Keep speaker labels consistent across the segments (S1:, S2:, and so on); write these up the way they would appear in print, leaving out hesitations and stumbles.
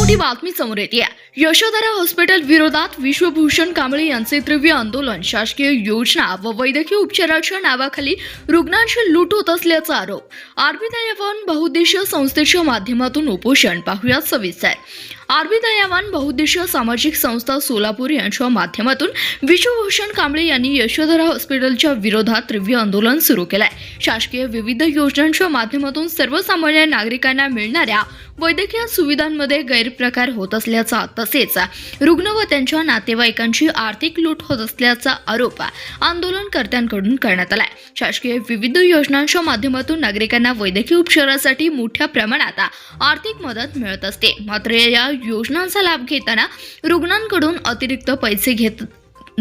S1: मोठी बातमी समोर येते। यशोधरा हॉस्पिटल विरोधात विश्वभूषण कांबळे यांचे तीव्र आंदोलन। शासकीय योजना व वैद्यकीय उपचाराच्या नावाखाली रुग्णांची लूट होत असल्याचा आरोप। आरबी दयावान बहुउद्देशीय संस्थेच्या माध्यमातून उपोषण पाहूया सविस्तर। आरबी दयावान बहुउद्देशीय सामाजिक संस्था सोलापूर यांच्या माध्यमातून विश्वभूषण कांबळे यांनी यशोधरा हॉस्पिटलच्या विरोधात तीव्र आंदोलन सुरू केलंय। शासकीय विविध योजनांच्या माध्यमातून सर्वसामान्य नागरिकांना मिळणाऱ्या वैद्यकीय सुविधांमध्ये गैरप्रकार होत असल्याचा तसेच रुग्ण व त्यांच्या नातेवाईकांची आर्थिक लूट होत असल्याचा आरोप आंदोलनकर्त्यांकडून करण्यात आलाय। शासकीय विविध योजनांच्या माध्यमातून नागरिकांना वैद्यकीय उपचारासाठी मोठ्या प्रमाणात आर्थिक मदत मिळत असते, मात्र या योजनांचा लाभ घेताना रुग्णांकडून अतिरिक्त पैसे घेत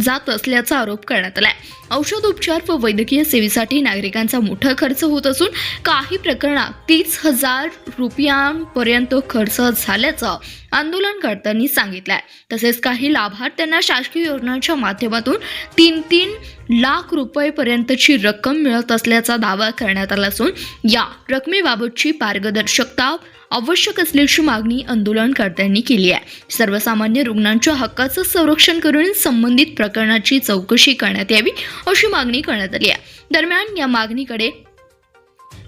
S1: जात असल्याचा आरोप करण्यात आलाय। औषध उपचार व वैद्यकीय सेवेसाठी नागरिकांचा मोठा खर्च होत असून काही प्रकरणात 30,000 रुपयांपर्यंत खर्च झाल्याचं आंदोलनकर्त्यांनी सांगितलंय। तसेच काही लाभार्थ्यांना शासकीय योजनांच्या माध्यमातून 3 लाख रुपयांपर्यंतची रक्कम मिळत असल्याचा दावा करण्यात आला असून या रकमेबाबतची पारदर्शकता आवश्यक असल्याची मागणी आंदोलनकर्त्यांनी केली आहे। सर्वसामान्य रुग्णांच्या हक्काचं संरक्षण करून संबंधित प्रकरणाची चौकशी करण्यात यावी अशी मागणी करण्यात आली आहे। दरम्यान या मागणीकडे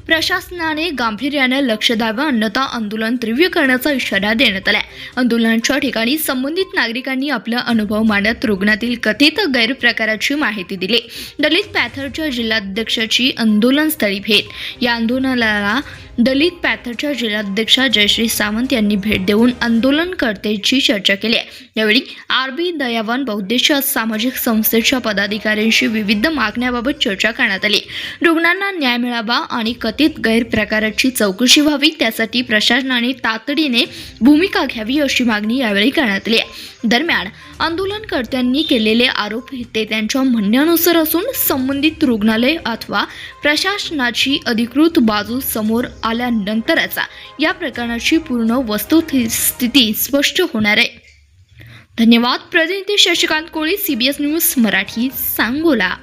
S1: प्रशासनाने गांभीर्याने लक्ष द्यावे, अन्यथा आंदोलन तीव्र करण्याचा इशारा देण्यात आला। आंदोलनाच्या ठिकाणी संबंधित नागरिकांनी आपला अनुभव मांडत रुग्णातील कथित गैरप्रकाराची माहिती दिली। दलित पॅथरच्या जिल्हाध्यक्षाची आंदोलनस्थळी भेट। या आंदोलनाला दलित पॅथरच्या जिल्हाध्यक्षा जयश्री सावंत यांनी भेट देऊन आंदोलनकर्त्यांची चर्चा केली। यावेळी आरबी दयावान बहुउद्देशीय सामाजिक संस्थेच्या पदाधिकाऱ्यांशी विविध मागण्यांबाबत चर्चा करण्यात आली। रुग्णांना न्याय मिळावा आणि कथित गैरप्रकाराची चौकशी व्हावी, त्यासाठी प्रशासनाने तातडीने भूमिका घ्यावी अशी मागणी यावेळी करण्यात आली। दरम्यान आंदोलनकर्त्यांनी केलेले आरोप ते त्यांच्या म्हणण्यानुसार असून संबंधित रुग्णालय अथवा प्रशासनाची अधिकृत बाजू समोर आल्यानंतरच या प्रकरणाची पूर्ण वस्तुस्थिती स्पष्ट होणार आहे। धन्यवाद। प्रतिनिधी शशिकांत कोळी, CBS न्यूज मराठी, सांगोला।